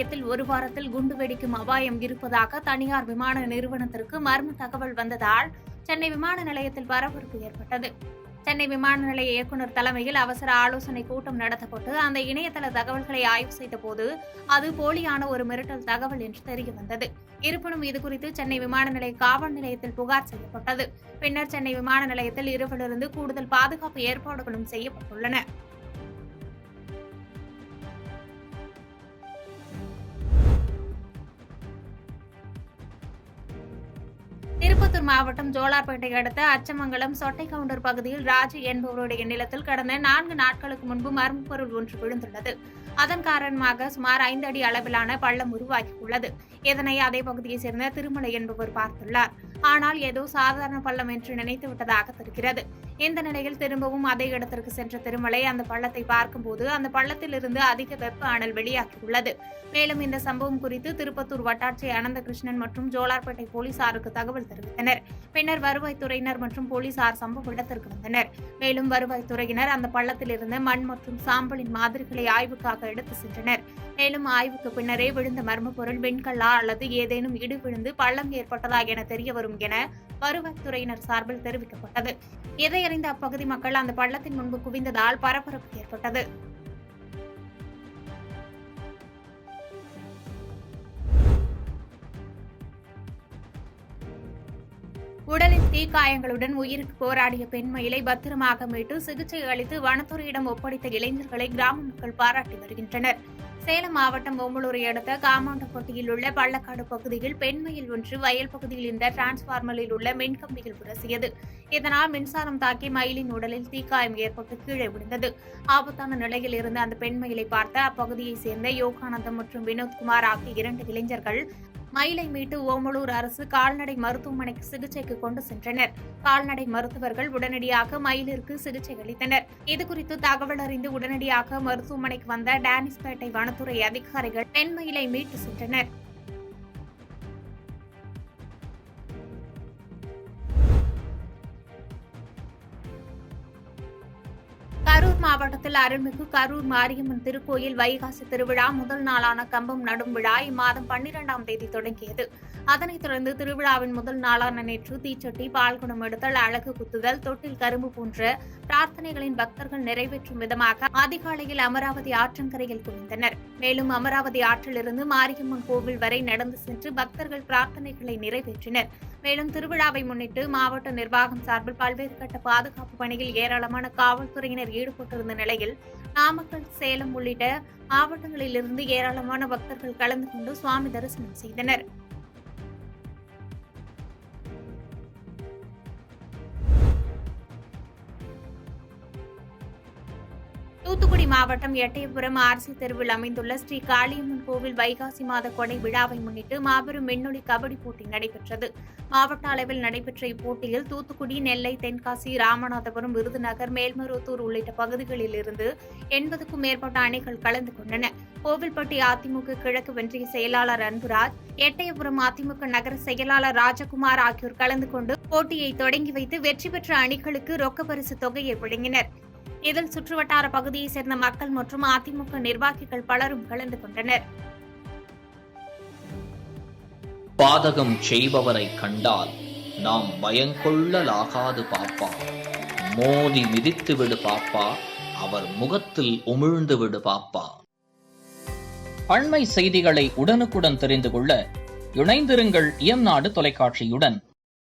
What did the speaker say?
நிலையத்தில் ஒரு வாரத்தில் குண்டு வெடிக்கும் அபாயம் இருப்பதாக தனியார் விமான நிறுவனத்திற்கு மர்ம தகவல் வந்ததால் சென்னை விமான நிலையத்தில் பரபரப்பு ஏற்பட்டது. சென்னை விமான நிலைய இயக்குநர் தலைமையில் அவசர ஆலோசனை கூட்டம் நடத்தப்பட்டு அந்த இணையதள தகவல்களை ஆய்வு செய்தபோது அது போலியான ஒரு மிரட்டல் தகவல் என்று தெரியவந்தது. இருப்பினும் இதுகுறித்து சென்னை விமான நிலைய காவல் நிலையத்தில் புகார் செய்யப்பட்டது. பின்னர் சென்னை விமான நிலையத்தில் இரவிலிருந்து கூடுதல் பாதுகாப்பு ஏற்பாடுகளும் செய்யப்பட்டுள்ளன. திருப்பத்தூர் மாவட்டம் ஜோலார்பேட்டை அடுத்த அச்சமங்கலம் சொட்டைக்கவுண்டர் பகுதியில் ராஜு என்பவருடைய நிலத்தில் கடந்த 4 நாட்களுக்கு முன்பு மர்ம பொருள் ஒன்று விழுந்துள்ளது. அதன் காரணமாக சுமார் 5 அடி அளவிலான பள்ளம் உருவாகியுள்ளது. இதனை அதே பகுதியைச் சேர்ந்த திருமலை என்பவர் பார்த்துள்ளார். ஆனால் ஏதோ சாதாரண பள்ளம் என்று நினைத்து விட்டதாக தெரிகிறது. இந்த நிலையில் திரும்பவும் அதே இடத்திற்கு சென்ற திருமலை அந்த பள்ளத்தை பார்க்கும்போது அந்த பள்ளத்திலிருந்து அதிக வெப்ப அனல் வெளியாகியுள்ளது. மேலும் இந்த சம்பவம் குறித்து திருப்பத்தூர் வட்டாட்சியர் அனந்தகிருஷ்ணன் மற்றும் ஜோலார்பேட்டை போலீசாருக்கு தகவல் தெரிவித்தனர். பின்னர் வருவாய்த்துறையினர் மற்றும் போலீசார் சம்பவ இடத்திற்கு வந்தனர். மேலும் வருவாய்த்துறையினர் அந்த பள்ளத்தில் இருந்த மண் மற்றும் சாம்பலின் மாதிரிகளை ஆய்வுக்காக எடுத்து சென்றனர். மேலும் ஆய்வுக்கு பின்னரே விழுந்த மர்ம பொருள் வெண்கல்லா அல்லது ஏதேனும் இடி விழுந்து பள்ளம் ஏற்பட்டதா என தெரியவரும் என வருவாய்த்துறையினர் சார்பில் தெரிவிக்கப்பட்டது. இதையறிந்த அப்பகுதி மக்கள் அந்த பள்ளத்தின் முன்பு குவிந்ததால் பரபரப்பு ஏற்பட்டது. உடலில் தீக்காயங்களுடன் உயிருக்கு போராடிய பெண் மயிலை பத்திரமாக மீட்டு சிகிச்சை அளித்து வனத்துறையிடம் ஒப்படைத்த இளைஞர்களை கிராம மக்கள் பாராட்டி வருகின்றனர். சேலம் மாவட்டம் ஓமலூரை அடுத்த காமாண்டப்பட்டியில் உள்ள பள்ளக்காடு பகுதியில் பெண் மயில் ஒன்று வயல் பகுதியில் இருந்த டிரான்ஸ்பார்மரில் உள்ள மின்கம்பியில் உரசியது. இதனால் மின்சாரம் தாக்கி மயிலின் உடலில் தீக்காயம் ஏற்பட்டு கீழே விழுந்தது. ஆபத்தான நிலையில் இருந்த அந்த பெண் மயிலை பார்த்த அப்பகுதியைச் சேர்ந்த யோகானந்தம் மற்றும் வினோத்குமார் ஆகிய 2 இளைஞர்கள் மயிலை மீட்டு ஓமலூர் அரசு கால்நடை மருத்துவமனைக்கு சிகிச்சைக்கு கொண்டு சென்றனர். கால்நடை மருத்துவர்கள் உடனடியாக மயிலிற்கு சிகிச்சை அளித்தனர். இதுகுறித்து தகவல் அறிந்து உடனடியாக மருத்துவமனைக்கு வந்த டானிஸ்பேட்டை வனத்துறை அதிகாரிகள் பெண் மயிலை மீட்டு சென்றனர். கரூர் மாவட்டத்தில் அருள்மிகு கரூர் மாரியம்மன் திருக்கோயில் வைகாசி திருவிழா முதல் நாளான கம்பம் நடும் விழா இம்மாதம் 12ஆம் தேதி தொடங்கியது. அதனைத் தொடர்ந்து திருவிழாவின் முதல் நாளான நேற்று தீச்சட்டி, பால்குடம் எடுத்தல், அழகு குத்துதல், தொட்டில் கரும்பு போன்ற பிரார்த்தனைகளின் பக்தர்கள் நிறைவேற்றும் விதமாக அதிகாலையில் அமராவதி ஆற்றங்கரையில் குவிந்தனர். மேலும் அமராவதி ஆற்றிலிருந்து மாரியம்மன் கோவில் வரை நடந்து சென்று பக்தர்கள் பிரார்த்தனைகளை நிறைவேற்றினர். மேலும் திருவிழாவை முன்னிட்டு மாவட்ட நிர்வாகம் சார்பில் பல்வேறு கட்ட பாதுகாப்பு பணியில் ஏராளமான காவல்துறையினர் ஈடுபட்டிருந்த நிலையில் நாமக்கல், சேலம் உள்ளிட்ட மாவட்டங்களிலிருந்து ஏராளமான பக்தர்கள் கலந்து கொண்டு சுவாமி தரிசனம் செய்தனர். தூத்துக்குடி மாவட்டம் எட்டயபுரம் ஆர்சி தெருவில் அமைந்துள்ள ஸ்ரீ காளியம்மன் கோவில் வைகாசி மாத கொடை விழாவை முன்னிட்டு மாபெரும் விண்ணொலி கபடி போட்டி நடைபெற்றது. மாவட்ட அளவில் நடைபெற்ற இப்போட்டியில் தூத்துக்குடி, நெல்லை, தென்காசி, ராமநாதபுரம், விருதுநகர், மேல்மருவத்தூர் உள்ளிட்ட பகுதிகளில் இருந்து 80க்கும் மேற்பட்ட அணிகள் கலந்து கொண்டன. கோவில்பட்டி அதிமுக கிழக்கு ஒன்றிய செயலாளர் அன்புராஜ், எட்டயபுரம் அதிமுக நகர செயலாளர் ராஜகுமார் ஆகியோர் கலந்து கொண்டு போட்டியை தொடங்கி வைத்து வெற்றி பெற்ற அணிகளுக்கு ரொக்க பரிசு தொகையை வழங்கினர். இதில் சுற்றுவட்டார பகுதியைச் சேர்ந்த மக்கள் மற்றும் அதிமுக நிர்வாகிகள் பலரும் கலந்து கொண்டனர். பாதகம் செய்பவரை கண்டால் நாம் பயங்கொள்ளலாகாது பாப்பா, மோதி மிதித்து விடு பாப்பா, அவர் முகத்தில் உமிழ்ந்து விடு பாப்பா. அண்மை செய்திகளை உடனுக்குடன் தெரிந்து கொள்ள இணைந்திருங்கள் இயம்நாடு தொலைக்காட்சியுடன்.